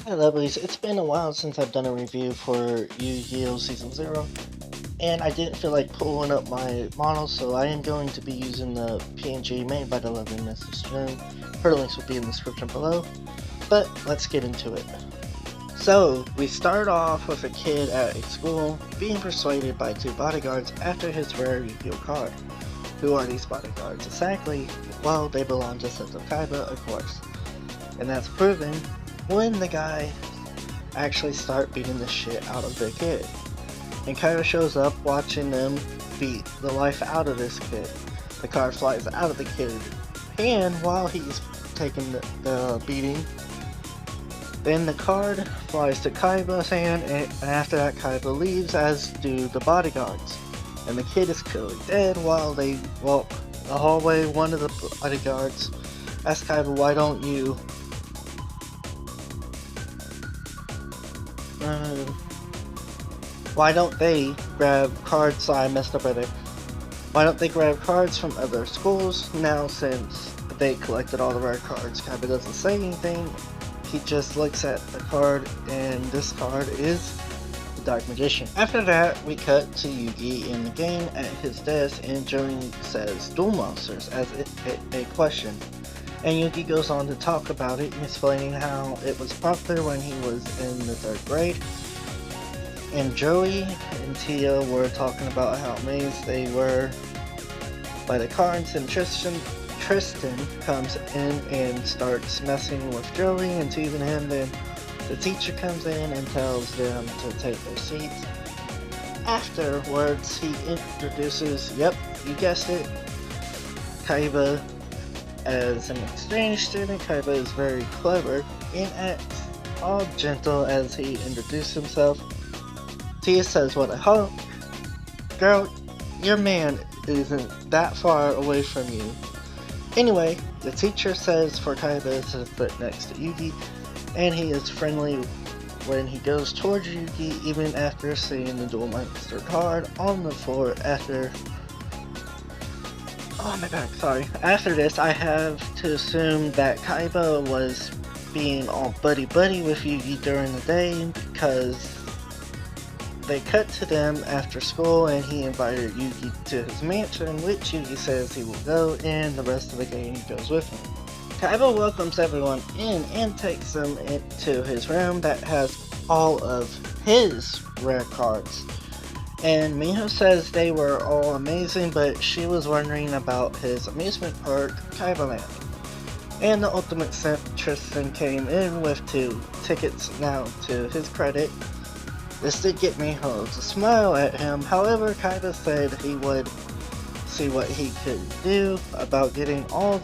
Hi lovelies, it's been a while since I've done a review for Yu-Gi-Oh! Season 0, and I didn't feel like pulling up my model, so I am going to be using the PNG made by the lovely Mrs. June. Her links will be in the description below, but let's get into it. So, we start off with a kid at a school being persuaded by two bodyguards after his rare Yu-Gi-Oh! Card. Who are these bodyguards exactly? Well, they belong to sets of Kaiba, of course. And that's proven when the guy actually start beating the shit out of the kid. And Kaiba shows up watching them beat the life out of this kid. The card flies out of the kid and while he's taking the beating, then the card flies to Kaiba's hand, and after that Kaiba leaves, as do the bodyguards. And the kid is clearly dead while they walk the hallway. One of the bodyguards asks Kaiba, why don't they grab cards? So I messed up right there. Why don't they grab cards from other schools? Now, since they collected all the rare cards, Kaiba doesn't say anything. He just looks at the card, and this card is the Dark Magician. After that, we cut to Yugi in the game at his desk, and Joey says duel monsters as a question. And Yugi goes on to talk about it, explaining how it was popular when he was in the 3rd grade. And Joey and Tia were talking about how amazed they were by the cards, and Tristan comes in and starts messing with Joey and teasing him. Then the teacher comes in and tells them to take their seats. Afterwards, he introduces, yep, you guessed it, Kaiba as an exchange student. Kaiba is very clever and acts all gentle as he introduces himself. Tia says, "What a hunk. Girl, your man isn't that far away from you." Anyway, the teacher says for Kaiba to sit next to Yugi, and he is friendly when he goes towards Yugi, even after seeing the duel monster card on the floor. Oh my back, sorry. After this, I have to assume that Kaiba was being all buddy-buddy with Yugi during the day, because they cut to them after school and he invited Yugi to his mansion, which Yugi says he will go, and the rest of the gang goes with him. Kaiba welcomes everyone in and takes them into his room that has all of his rare cards. And Miho says they were all amazing, but she was wondering about his amusement park, Kaiba Land. And the ultimate simp, Tristan, came in with 2 tickets. Now, to his credit, this did get Miho to smile at him. However, Kaiba said he would see what he could do about getting all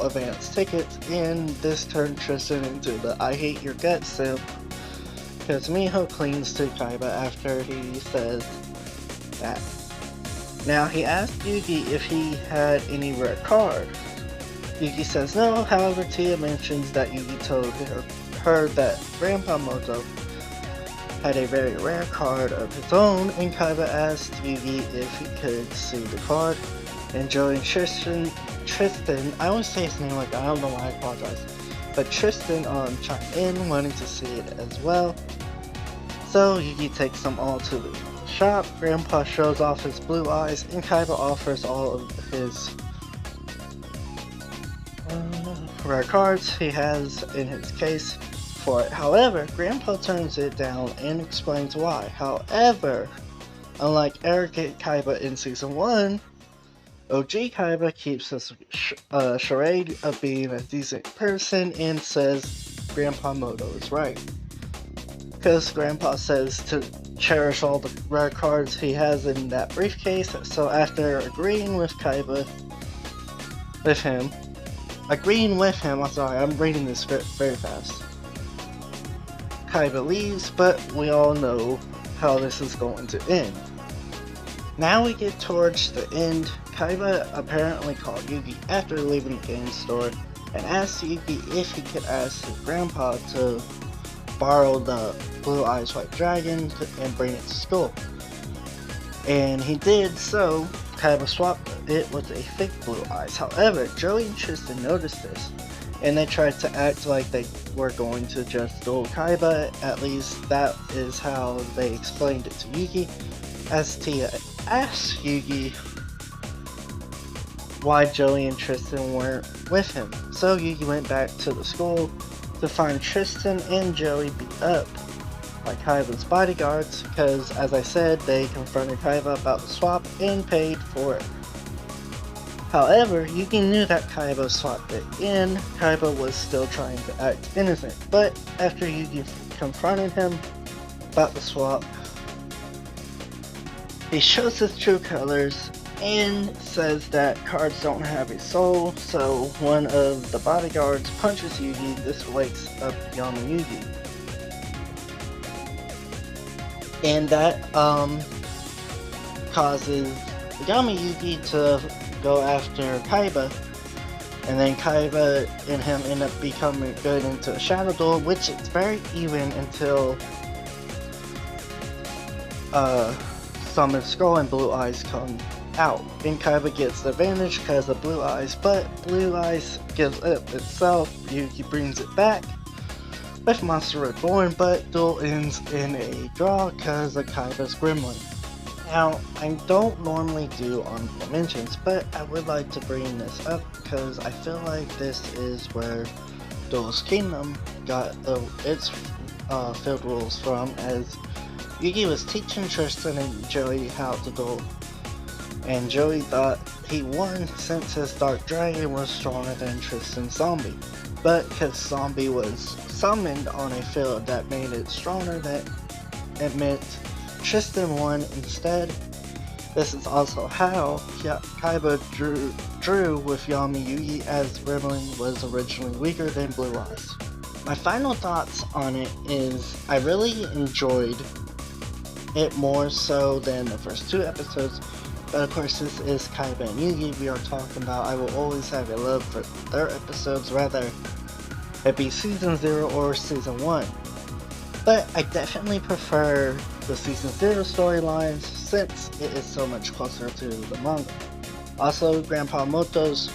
advanced tickets, and this turned Tristan into the "I hate your guts" simp, because Miho clings to Kaiba after he says that. Now, he asked Yugi if he had any rare cards. Yugi says no. However, Tia mentions that Yugi told her that Grandpa Moto had a very rare card of his own, and Kaiba asked Yugi if he could see the card. And Joey and Tristan, I always say his name like that, I don't know why, I apologize. But Tristan chimed in, wanting to see it as well. So Yugi takes them all to the shop. Grandpa shows off his blue eyes, and Kaiba offers all of his rare cards he has in his case for it. However, Grandpa turns it down and explains why. However, unlike arrogant Kaiba in Season 1, OG Kaiba keeps this charade of being a decent person and says Grandpa Moto is right. Because Grandpa says to cherish all the rare cards he has in that briefcase. So after agreeing with him, I'm sorry, I'm reading this script very fast. Kaiba leaves, but we all know how this is going to end. Now we get towards the end. Kaiba apparently called Yugi after leaving the game store and asked Yugi if he could ask his grandpa to borrow the Blue Eyes White Dragon and bring it to school. And he did, so Kaiba swapped it with a fake Blue Eyes. However, Joey and Tristan noticed this and they tried to act like they were going to just duel Kaiba. At least that is how they explained it to Yugi, as Tia asked Yugi why Joey and Tristan weren't with him. So Yugi went back to the school to find Tristan and Joey beat up by Kaiba's bodyguards, because as I said, they confronted Kaiba about the swap and paid for it. However, Yugi knew that Kaiba swapped it in. Kaiba was still trying to act innocent, but after Yugi confronted him about the swap, he shows his true colors and says that cards don't have a soul, so one of the bodyguards punches Yugi. This wakes up Yama Yugi. And that causes Yama Yugi to go after Kaiba, and then Kaiba and him end up becoming good into a shadow duel, which is very even until Summon Skull and Blue Eyes come out, and Kaiba gets the advantage because of Blue Eyes, but Blue Eyes gives up itself. Yugi brings it back with Monster Reborn, but duel ends in a draw because of Kaiba's Gremlin. Now, I don't normally do honorable mentions, but I would like to bring this up because I feel like this is where Duelist Kingdom got its field rules from, as Yugi was teaching Tristan and Joey how to duel, and Joey thought he won since his Dark Dragon was stronger than Tristan's Zombie. But because Zombie was summoned on a field that made it stronger, that it meant Tristan won instead. This is also how Kaiba drew with Yama Yugi, as Gremlin was originally weaker than Blue Eyes. My final thoughts on it is I really enjoyed it more so than the first two episodes, but of course this is Kaiba and Yugi we are talking about. I will always have a love for their episodes, whether it be Season 0 or Season 1. But I definitely prefer the Season 0 storylines since it is so much closer to the manga. Also, Grandpa Moto's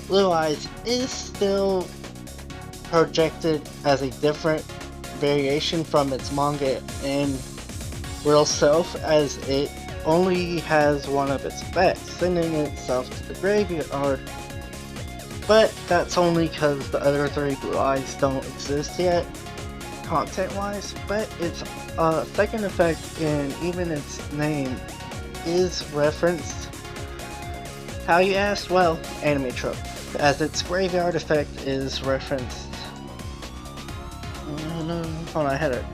Blue Eyes is still projected as a different variation from its manga and real self, as it only has one of its effects, sending itself to the graveyard. But that's only because the other three Blue Eyes don't exist yet, content-wise, but its second effect and even its name is referenced. How you asked? Well, anime trope, as its graveyard effect is referenced. Hold on, I had it.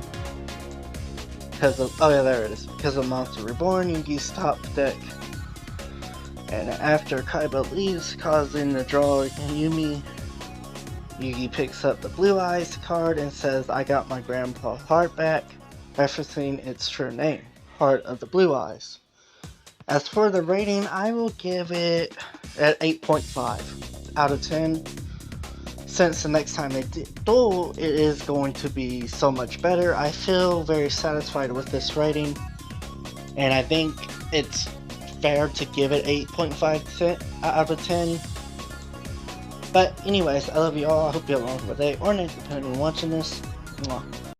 Because of, oh yeah, there it is. Because of Monster Reborn, Yugi's top deck. And after Kaiba leaves, causing the draw Yumi, Yugi picks up the Blue Eyes card and says, "I got my grandpa's heart back," referencing its true name, Heart of the Blue Eyes. As for the rating, I will give it at 8.5 out of 10. Since the next time they duel, it is going to be so much better. I feel very satisfied with this rating, and I think it's fair to give it 8.5 out of 10. But anyways, I love you all. I hope you have a wonderful day or night depending on watching this. Mwah.